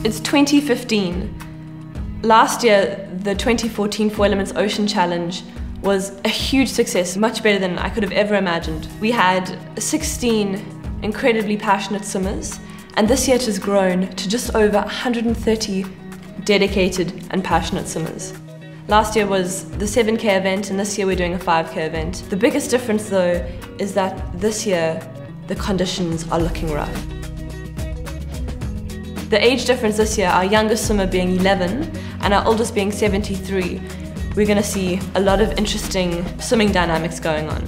It's 2015. Last year, the 2014 Four Elements Ocean Challenge was a huge success, much better than I could have ever imagined. We had 16 incredibly passionate swimmers, and this year it has grown to just over 130 dedicated and passionate swimmers. Last year was the 7K event, and this year we're doing a 5K event. The biggest difference though is that this year the conditions are looking rough. The age difference this year, our youngest swimmer being 11 and our oldest being 73, we're going to see a lot of interesting swimming dynamics going on.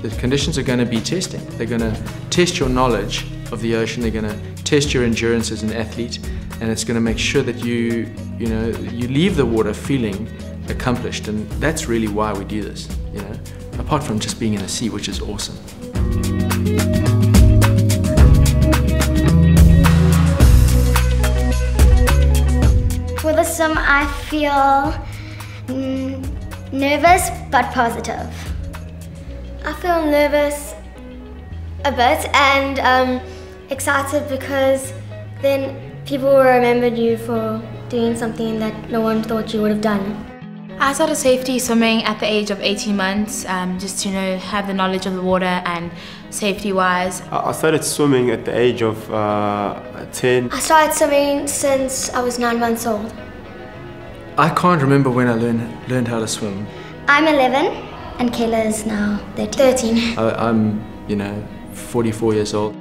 The conditions are going to be testing. They're going to test your knowledge of the ocean, they're going to test your endurance as an athlete, and it's going to make sure that you leave the water feeling accomplished, and that's really why we do this, apart from just being in the sea, which is awesome. For the swim, I feel nervous but positive. I feel nervous a bit and excited because then people will remember you for doing something that no one thought you would have done. I started safety swimming at the age of 18 months, just to have the knowledge of the water and safety-wise. I started swimming at the age of 10. I started swimming since I was 9 months old. I can't remember when I learned how to swim. I'm 11 and Kayla is now 13. I'm 44 years old.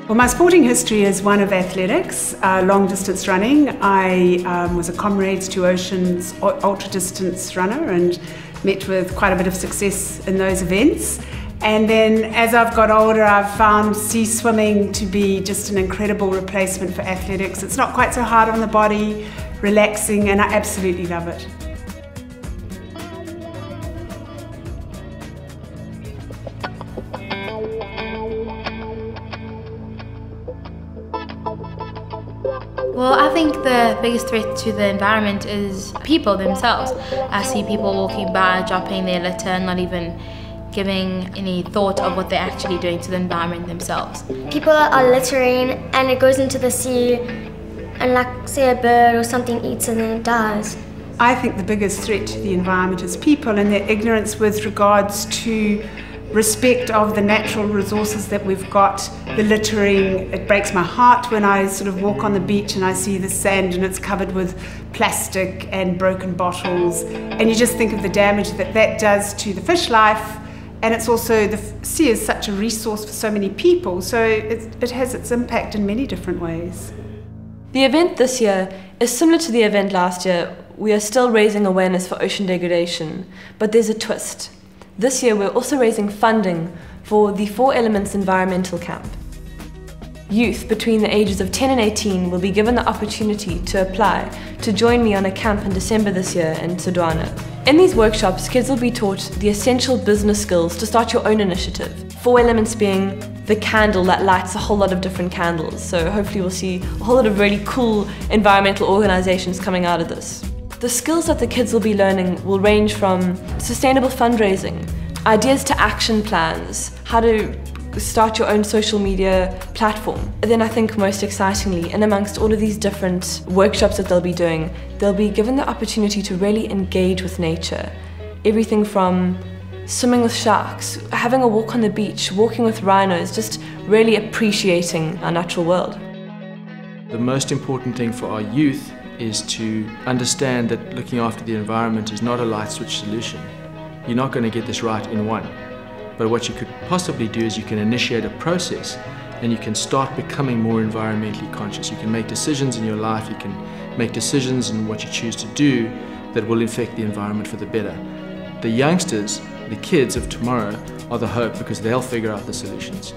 Well, my sporting history is one of athletics, long distance running. I was a Comrades 2 Oceans ultra distance runner and met with quite a bit of success in those events. And then as I've got older, I've found sea swimming to be just an incredible replacement for athletics. It's not quite so hard on the body, relaxing, and I absolutely love it. Well, I think the biggest threat to the environment is people themselves. I see people walking by, dropping their litter, and not even giving any thought of what they're actually doing to the environment themselves. People are littering and it goes into the sea and, like, say a bird or something eats and then it dies. I think the biggest threat to the environment is people and their ignorance with regards to respect of the natural resources that we've got. The littering, it breaks my heart when I sort of walk on the beach and I see the sand and it's covered with plastic and broken bottles, and you just think of the damage that that does to the fish life. And it's also, the sea is such a resource for so many people, so it has its impact in many different ways. The event this year is similar to the event last year. We are still raising awareness for ocean degradation, but there's a twist. This year we're also raising funding for the Four Elements Environmental Camp. Youth between the ages of 10 and 18 will be given the opportunity to apply to join me on a camp in December this year in Durban. In these workshops, kids will be taught the essential business skills to start your own initiative. Four Elements being the candle that lights a whole lot of different candles, so hopefully we'll see a whole lot of really cool environmental organizations coming out of this. The skills that the kids will be learning will range from sustainable fundraising, ideas to action plans, how to start your own social media platform. And then I think most excitingly, in amongst all of these different workshops that they'll be doing, they'll be given the opportunity to really engage with nature. Everything from swimming with sharks, having a walk on the beach, walking with rhinos, just really appreciating our natural world. The most important thing for our youth is to understand that looking after the environment is not a light switch solution. You're not going to get this right in one. But what you could possibly do is you can initiate a process and you can start becoming more environmentally conscious. You can make decisions in your life, you can make decisions in what you choose to do that will affect the environment for the better. The youngsters, the kids of tomorrow, are the hope because they'll figure out the solutions.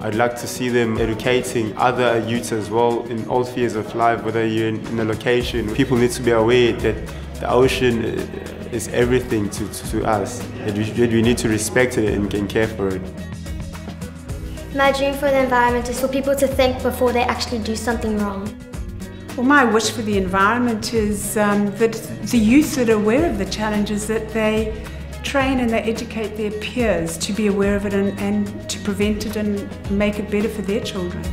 I'd like to see them educating other youths as well in all spheres of life, whether you're in a location. People need to be aware that the ocean is everything to us, that we need to respect it and care for it. My dream for the environment is for people to think before they actually do something wrong. Well, my wish for the environment is that the youth that are aware of the challenges, that they train and they educate their peers to be aware of it and to prevent it and make it better for their children.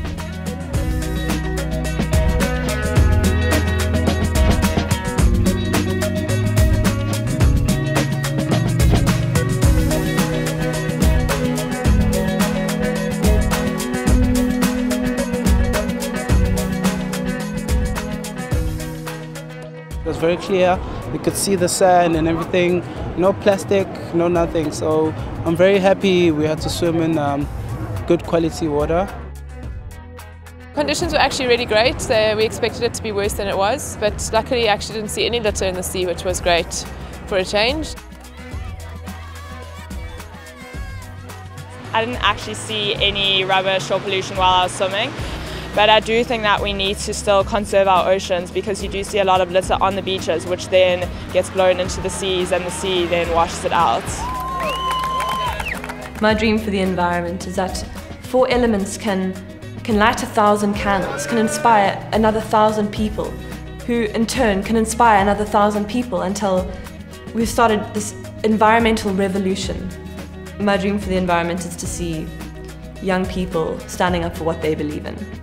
It was very clear, we could see the sand and everything, no plastic, no nothing. So I'm very happy we had to swim in good quality water. Conditions were actually really great. We expected it to be worse than it was, but luckily I actually didn't see any litter in the sea, which was great for a change. I didn't actually see any rubbish or pollution while I was swimming. But I do think that we need to still conserve our oceans, because you do see a lot of litter on the beaches, which then gets blown into the seas and the sea then washes it out. My dream for the environment is that 4 elements can light 1,000 candles, can inspire another 1,000 people, who in turn can inspire another 1,000 people until we've started this environmental revolution. My dream for the environment is to see young people standing up for what they believe in.